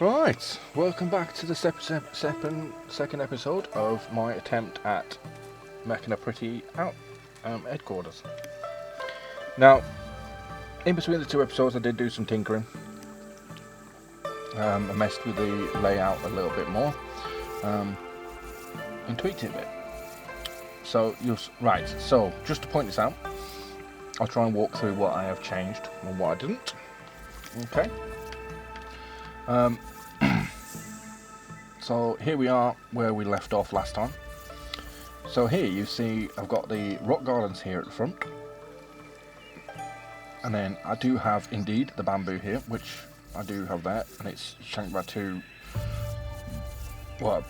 Right, welcome back to the second episode of my attempt at making a pretty out headquarters. Now, in between the two episodes, I did do some tinkering. I messed with the layout a little bit more and tweaked it a bit. So, right. So, just to point this out, I'll try and walk through what I have changed and what I didn't. Okay. So here we are where we left off last time. So here you see I've got the rock gardens here at the front. And then I do have indeed the bamboo here, which I do have there, and it's shanked by two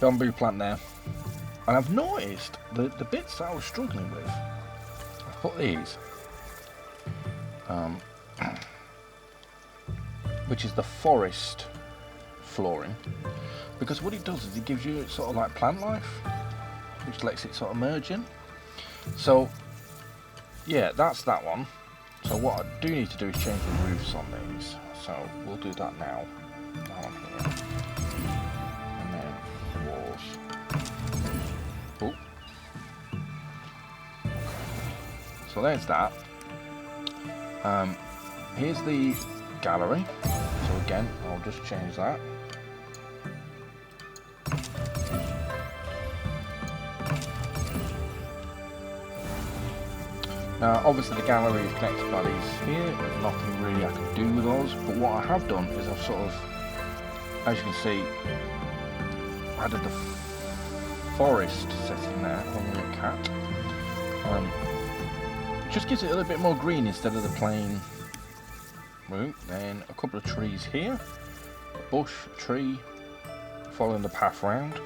bamboo plant there. And I've noticed the bits that I was struggling with, I've put these, which is the forest flooring, because what it does is it gives you sort of like plant life, which lets it sort of merge in. So yeah, that's that one. So what I do need to do is change the roofs on these, so we'll do that now. Down here, and then the walls. Oh, so there's that. Here's the gallery. So again, I'll just change that. Now, obviously the gallery is connected by these here, there's nothing really I can do with those, but what I have done is I've sort of, as you can see, added the forest setting there along with a cat. It just gives it a little bit more green instead of the plain room. Then a couple of trees here, a bush, a tree, following the path round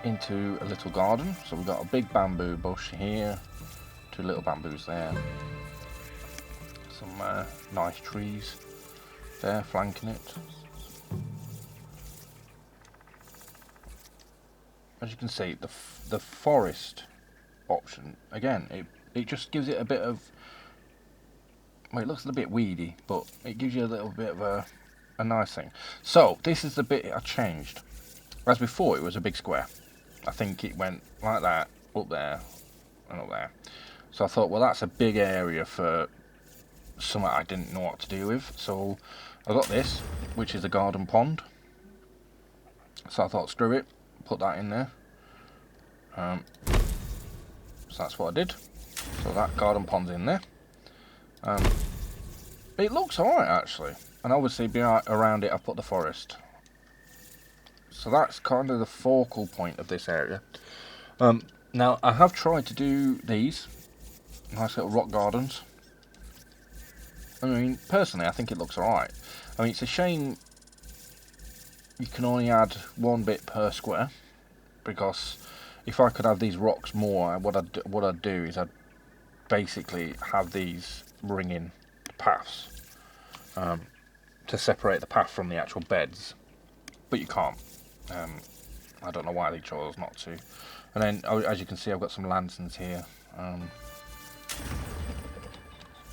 into a little garden. So we've got a big bamboo bush here, two little bamboos there, some nice trees there flanking it. As you can see, the forest option again, it just gives it a bit of, well, it looks a little bit weedy, but it gives you a little bit of a nice thing. So this is the bit I changed. As before, it was a big square. I think it went like that, up there, and up there. So I thought, well, that's a big area for something I didn't know what to do with. So I got this, which is a garden pond. So I thought, screw it, put that in there. So that's what I did. So that garden pond's in there. It looks alright, actually. And obviously, around it, I've put the forest. So that's kind of the focal point of this area. Now, I have tried to do these nice little rock gardens. I mean, personally, I think it looks alright. I mean, it's a shame you can only add one bit per square, because if I could have these rocks more, what I'd do is I'd basically have these ringing paths to separate the path from the actual beds, but you can't. I don't know why they chose not to. And then, as you can see, I've got some lanterns here,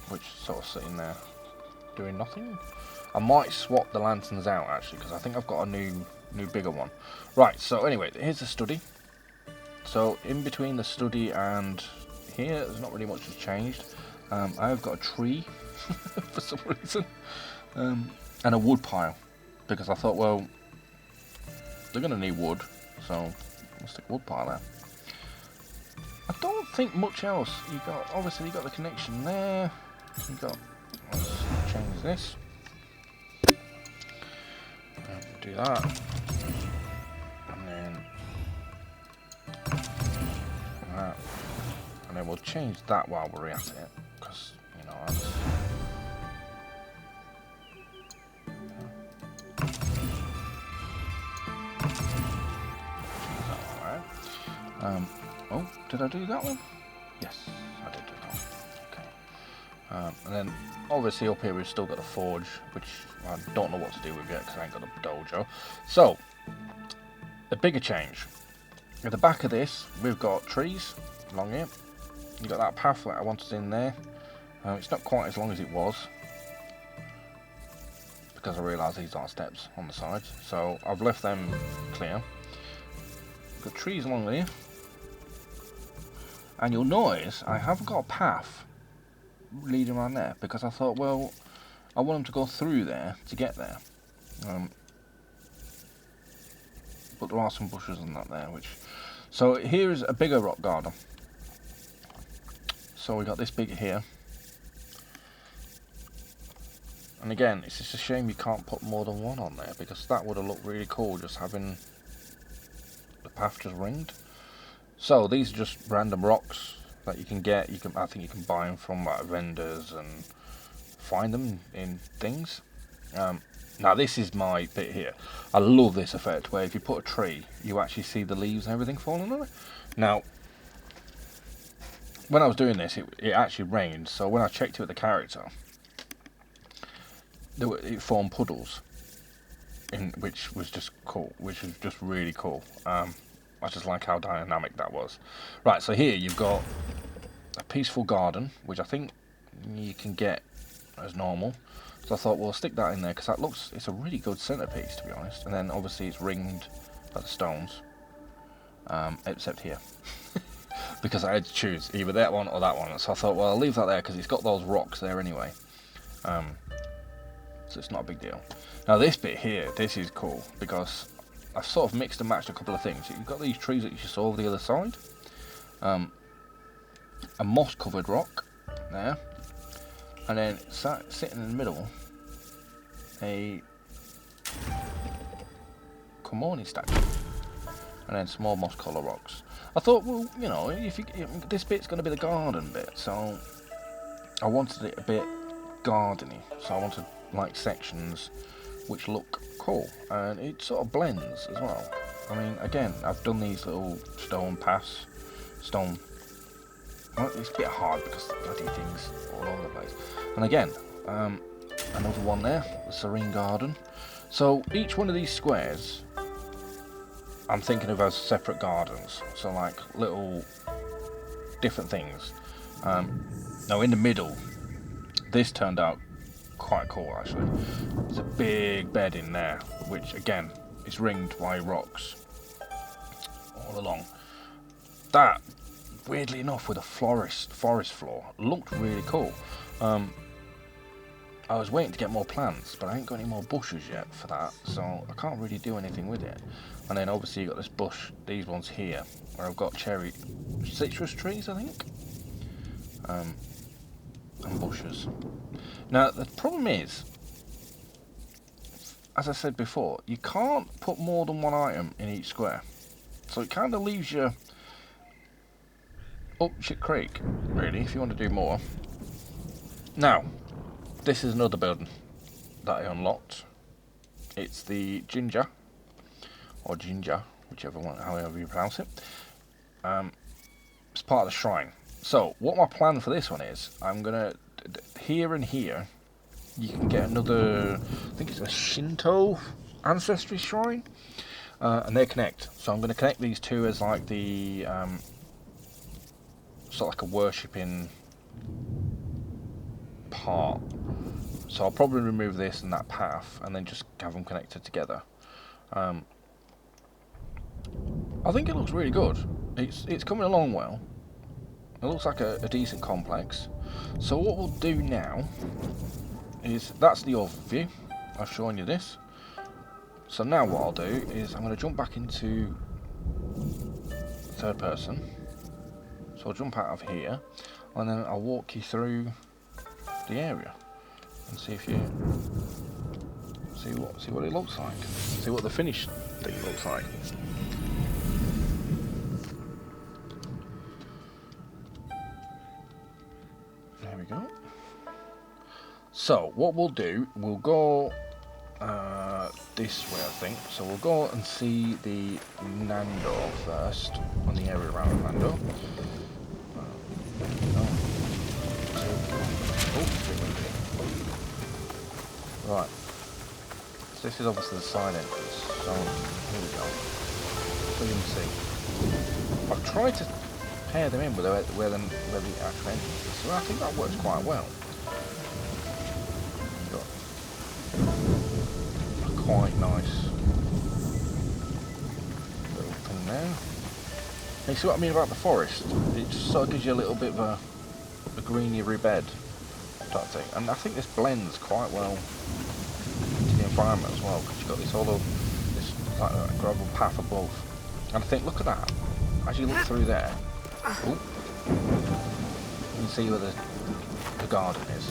which sort of sitting there doing nothing. I might swap the lanterns out, actually, because I think I've got a new bigger one. Right, so anyway, here's the study. So in between the study and here, there's not really much has changed. I've got a tree for some reason, and a wood pile, because I thought, well, they're going to need wood, so I'll stick a wood pile there. I don't think much else. Obviously you got the connection there. Let's change this. Do that, and then that, and then we'll change that while we're at it, because you know that's. Oh, did I do that one? Yes, I did do that one. Okay. And then, obviously, up here we've still got a forge, which I don't know what to do with yet because I ain't got a dojo. So, the bigger change. At the back of this, we've got trees along here. You've got that path that I wanted in there. It's not quite as long as it was, because I realised these are steps on the sides. So I've left them clear. Got trees along there. And you'll notice I have got a path leading around there because I thought, well, I want them to go through there to get there. But there are some bushes and that there, which... So here is a bigger rock garden. So we got this bit here. And again, it's just a shame you can't put more than one on there, because that would have looked really cool, just having the path just ringed. So these are just random rocks that you can get. I think you can buy them from like vendors and find them in things. Now this is my bit here. I love this effect where if you put a tree, you actually see the leaves and everything falling on it. Now, when I was doing this, it actually rained. So when I checked it with the character, it formed puddles, which was just cool. Which was just really cool. I just like how dynamic that was. Right, so here you've got a peaceful garden, which I think you can get as normal. So I thought, well, I'll stick that in there because that looks, it's a really good centerpiece, to be honest. And then obviously it's ringed by the stones, except here. Because I had to choose either that one or that one. So I thought, well, I'll leave that there because it's got those rocks there anyway. So it's not a big deal. Now this bit here, this is cool because I've sort of mixed and matched a couple of things. You've got these trees that you saw over the other side. A moss covered rock there. And then sitting in the middle, a Komoni statue. And then small moss colour rocks. I thought, well, you know, if this bit's going to be the garden bit, so I wanted it a bit gardeny. So I wanted like sections which look cool, and it sort of blends as well. I mean, again, I've done these little stone paths, well, it's a bit hard because bloody things all over the place. And again, another one there, the Serene Garden. So each one of these squares, I'm thinking of as separate gardens. So like little different things. Now in the middle, this turned out quite cool actually. There's a big bed in there, which again is ringed by rocks all along. That, weirdly enough, with a forest floor, looked really cool. I was waiting to get more plants, but I ain't got any more bushes yet for that, so I can't really do anything with it. And then obviously you got this bush, these ones here, where I've got citrus trees, I think, and bushes. Now the problem is, as I said before, you can't put more than one item in each square, so it kind of leaves you up shit creek, really, if you want to do more. Now, this is another building that I unlocked. It's the Ginger, or Ginger, whichever one, however you pronounce it. It's part of the shrine. So, what my plan for this one is, I'm gonna, here and here, you can get another, I think it's a Shinto ancestry shrine, and they connect. So I'm gonna connect these two as like the, sort of like a worshipping part. So I'll probably remove this and that path and then just have them connected together. I think it looks really good. It's coming along well. It looks like a decent complex. So what we'll do now is, that's the overview. I've shown you this. So now what I'll do is I'm going to jump back into third person. So I'll jump out of here and then I'll walk you through the area and see if you see what it looks like, see what the finished thing looks like. There we go. So what we'll do, we'll go this way, I think. So we'll go and see the Nando first, on the area around Nando. Right, so this is obviously the side entrance, so here we go, so you can see. I've tried to pair them in with where the actual entrance is, so I think that works quite well. quite nice little thing there. And you see what I mean about the forest? It just sort of gives you a little bit of a greenery bed type thing. And I think this blends quite well into the environment as well, because you've got this this like gravel path above. And I think, look at that. As you look through there, oh, you can see where the garden is.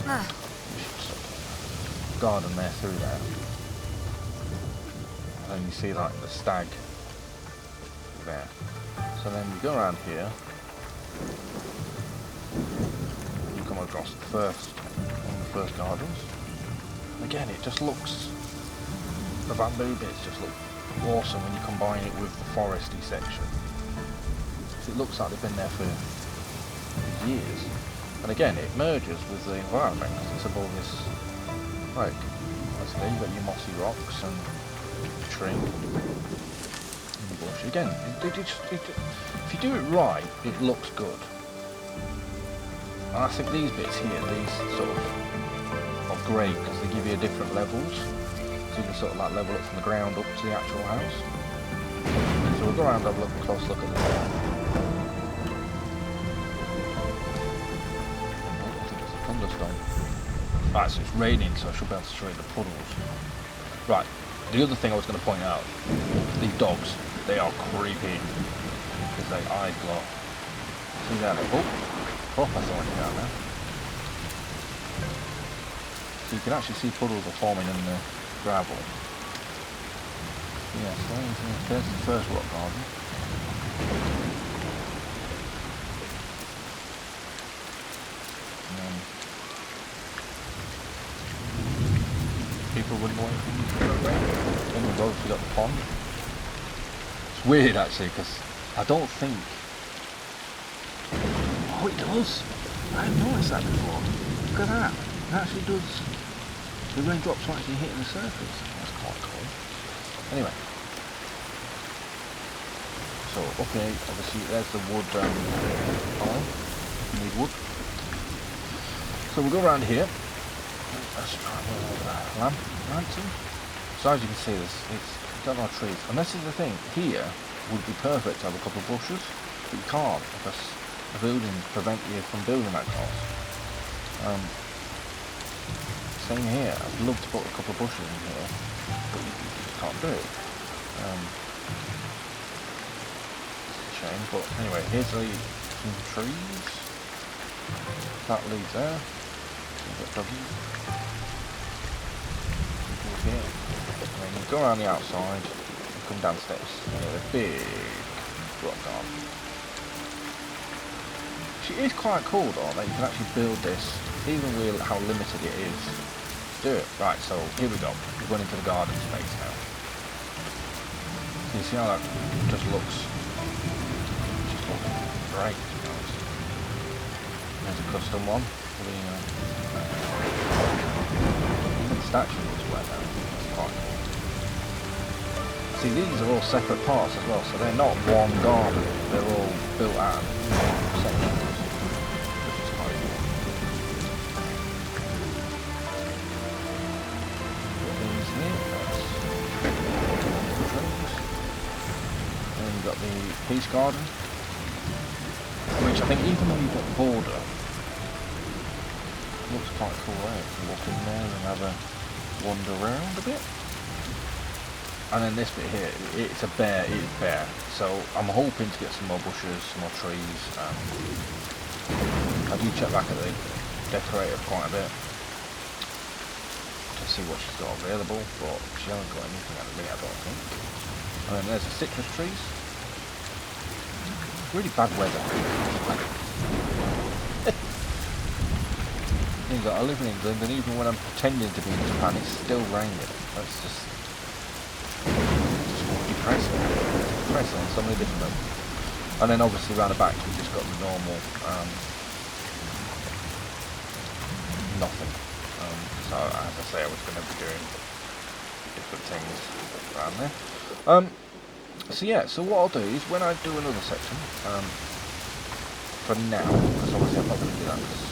Garden there through there. And then you see like the stag there. So then you go around here, you come across one of the first gardens. And again, it just looks, the bamboo bits just look awesome when you combine it with the foresty section. It looks like they've been there for years. And again, it merges with the environment because it's above this lake. So there you've got your mossy rocks and tree and bush. Again, if you do it right, it looks good. And I think these bits here, these sort of are great because they give you different levels. So you can sort of like level up from the ground up to the actual house. So we'll go around and have a close look at this. Thunderstorm. Right, so it's raining, so I should be able to show you the puddles. Right, the other thing I was going to point out, these dogs, they are creepy because they eye glow. See that? Oh, I saw it down there. So you can actually see puddles are forming in the gravel. Yes, there's the first rock garden. People running away from the then we've obviously got the pond. It's weird actually because I don't think. Oh, it does! I haven't noticed that before. Look at that. It actually does. The raindrops are actually hitting the surface. That's quite cool. Anyway. So, okay, obviously there's the wood pile. You need wood. So we'll go around here. Let's try a lantern. So as you can see, it's got no trees. And this is the thing, here would be perfect to have a couple of bushes, but you can't because the buildings prevent you from building that close. Same here, I'd love to put a couple of bushes in here, but you just can't do it. It's a shame, but anyway, here's some trees. That leads there. You've got doggies. Here. And then you go around the outside and come downstairs. Yeah, a big rock garden. It is quite cool though that you can actually build this, even with how limited it is. Do it. Right, so here we go. We're going into the garden space now. So you see how that just looks great. There's a custom one for the statue looks well now. That's quite cool. See, these are all separate parts as well, so they're not one garden. They're all built out of sections. Got the peace garden, which I think even though you've got the border, looks quite cool there. You walk in there and have a wander around a bit. And then this bit here, it's bare, so I'm hoping to get some more bushes, some more trees. I do check back at the decorator quite a bit to see what she's got available, but she hasn't got anything at me, I don't think. And then there's the citrus trees. Really bad weather. I live in England, and even when I'm pretending to be in Japan, it's still raining. That's just depressing. Depressing on so many different levels. And then obviously around the back, we've just got the normal nothing. So as I say, I was going to be doing different things around there. So yeah, so what I'll do is when I do another section, for now, because obviously I'm not going to do that because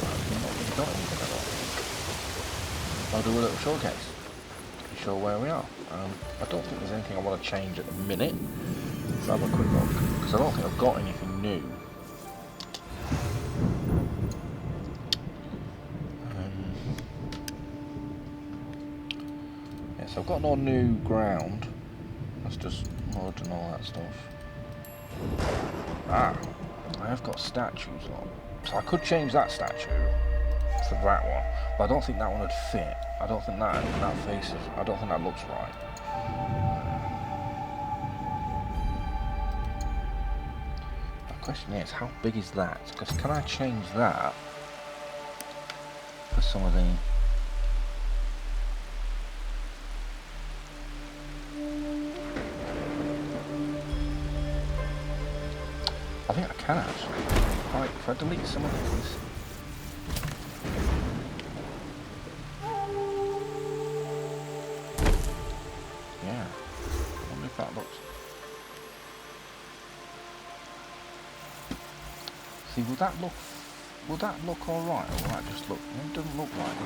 I've not really got anything at all, I'll do a little showcase. sure where we are. I don't think there's anything I want to change at the minute. Let's have a quick look, because I don't think I've got anything new. Yes, I've got no new ground. That's just mud and all that stuff. Ah, I have got statues on. So I could change that statue for that one, but I don't think that one would fit. I don't think that faces. I don't think that looks right. The question is, how big is that? Because can I change that for some of the? I think I can actually. Right, if I delete some of these. Yeah. I wonder if that looks. See, will that look alright, or will that just look? It doesn't look right.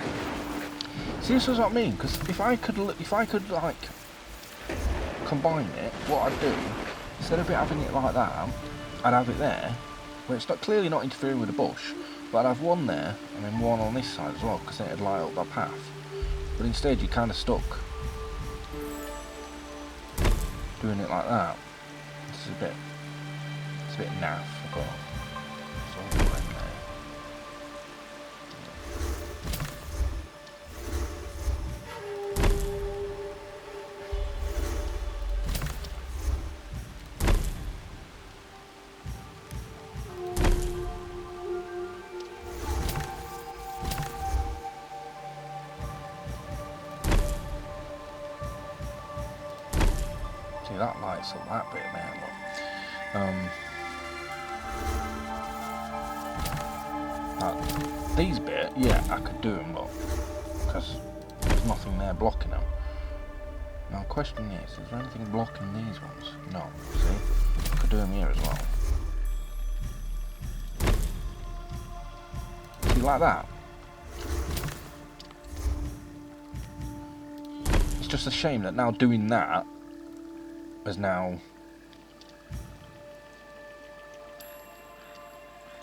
See, this is what I mean. Because if I could like combine it, what I'd do instead of having it like that, I'd have it there, where it's clearly not interfering with the bush, but I'd have one there and then one on this side as well, because then it'd light up that path. But instead, you're kind of stuck doing it like that. It's a bit naff. I've got so in there. See, that lights up that bit there, look. These bit, yeah, I could do them, but because there's nothing there blocking them. Now, the question is there anything blocking these ones? No. See, I could do them here as well. See, like that. It's just a shame that now doing that is now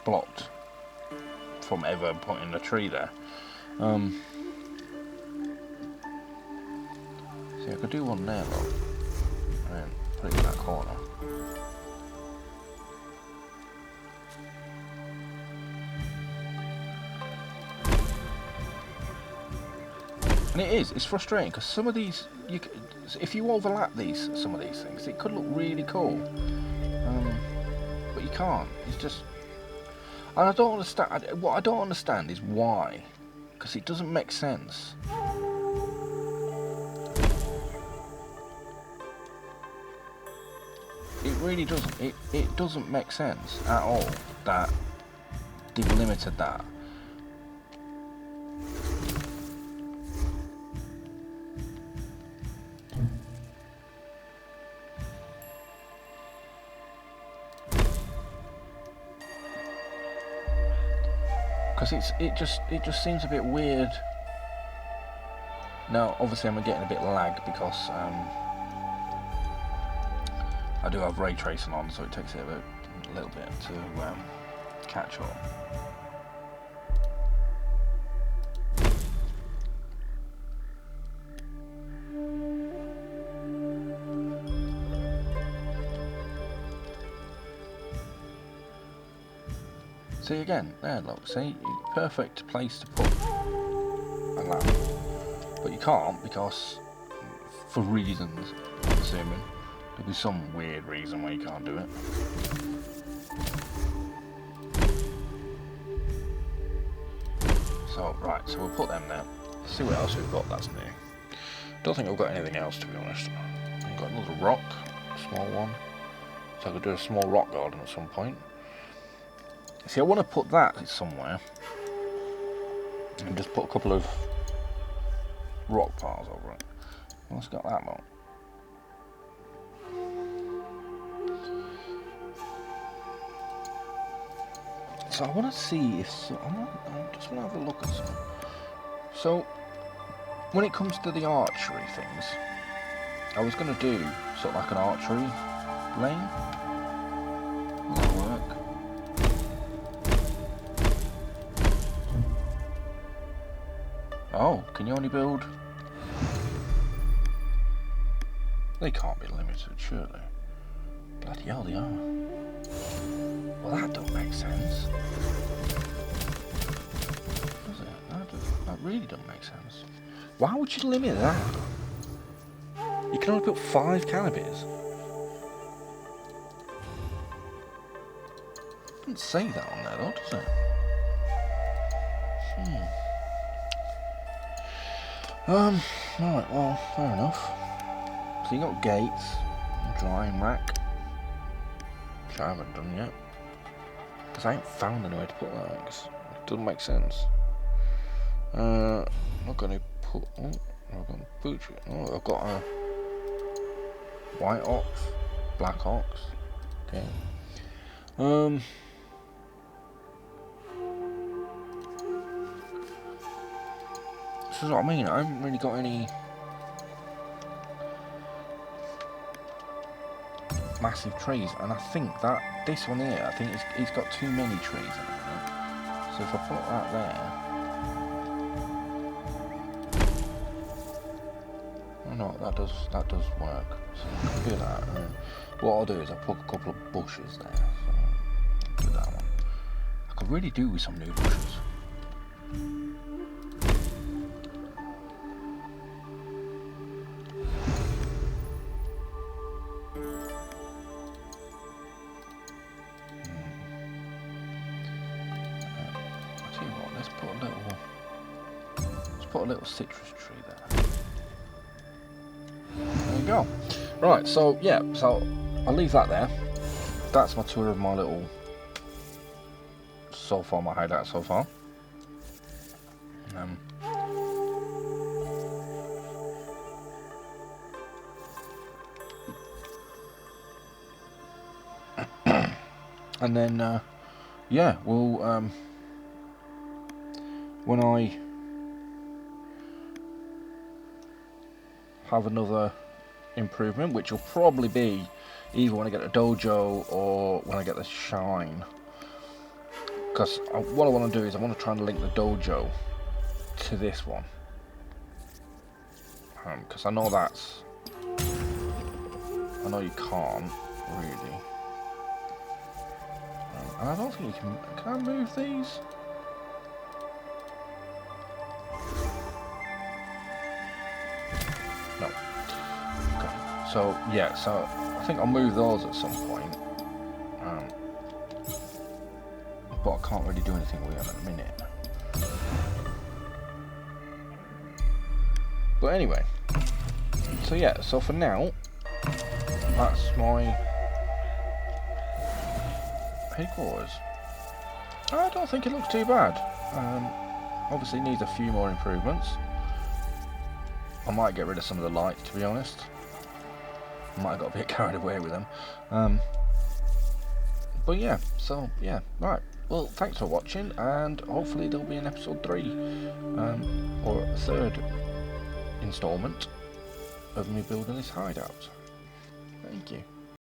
blocked from ever putting the tree there. See, I could do one there, look, and then put it in that corner. And it's frustrating because some of these, if you overlap some of these things, it could look really cool, but you can't. It's just, and I don't understand. What I don't understand is why, because it doesn't make sense. It really doesn't. It doesn't make sense at all that they've limited that. Because it just seems a bit weird. Now, obviously, I'm getting a bit lag because I do have ray tracing on, so it takes it a little bit to catch up. See again, there, look, see, perfect place to put a lamp, but you can't because, for reasons, I'm assuming, there'll be some weird reason why you can't do it. So, right, so we'll put them there. Let's see what else we've got that's new. Don't think I've got anything else, to be honest. I've got another rock, a small one, so I could do a small rock garden at some point. See, I want to put that somewhere and just put a couple of rock piles over it. Well, it's got that one. So I want to see if I just want to have a look at some. So when it comes to the archery things, I was going to do sort of like an archery lane. Will that work? Oh, can you only build... They can't be limited, surely. Bloody hell, they are. Well, that don't make sense. Does it? That really don't make sense. Why would you limit that? You can only put 5 canopies. Doesn't say that on there though, does it? Right, well, fair enough. So you got gates, drying rack, which I haven't done yet. Because I ain't found anywhere to put that, because it doesn't make sense. I'm not going to put... Oh, I've got a butcher. Oh, I've got a white ox, black ox. Okay. This is what I mean, I haven't really got any massive trees, and I think that this one here, I think it's got too many trees in it. So if I put that there, oh no, that does work. So I can do that. And then what I'll do is I'll put a couple of bushes there. So I'll do that one. I could really do with some new bushes. Put a little citrus tree there. There you go. Right, so yeah, so I'll leave that there. That's my tour of my little so far, my hideout so far. And then yeah, we'll when I have another improvement, which will probably be either when I get a dojo or when I get the shine, because what I want to do is I want to try and link the dojo to this one, because I know you can't really, and I don't think you can I move these? No. Okay. So yeah, so I think I'll move those at some point. But I can't really do anything with them at the minute. But anyway. So yeah, so for now, that's my headquarters. I don't think it looks too bad. Obviously needs a few more improvements. I might get rid of some of the lights, to be honest. I might have got a bit carried away with them. But yeah, so yeah, right. Well, thanks for watching, and hopefully there'll be an episode 3, or a 3rd instalment of me building this hideout. Thank you.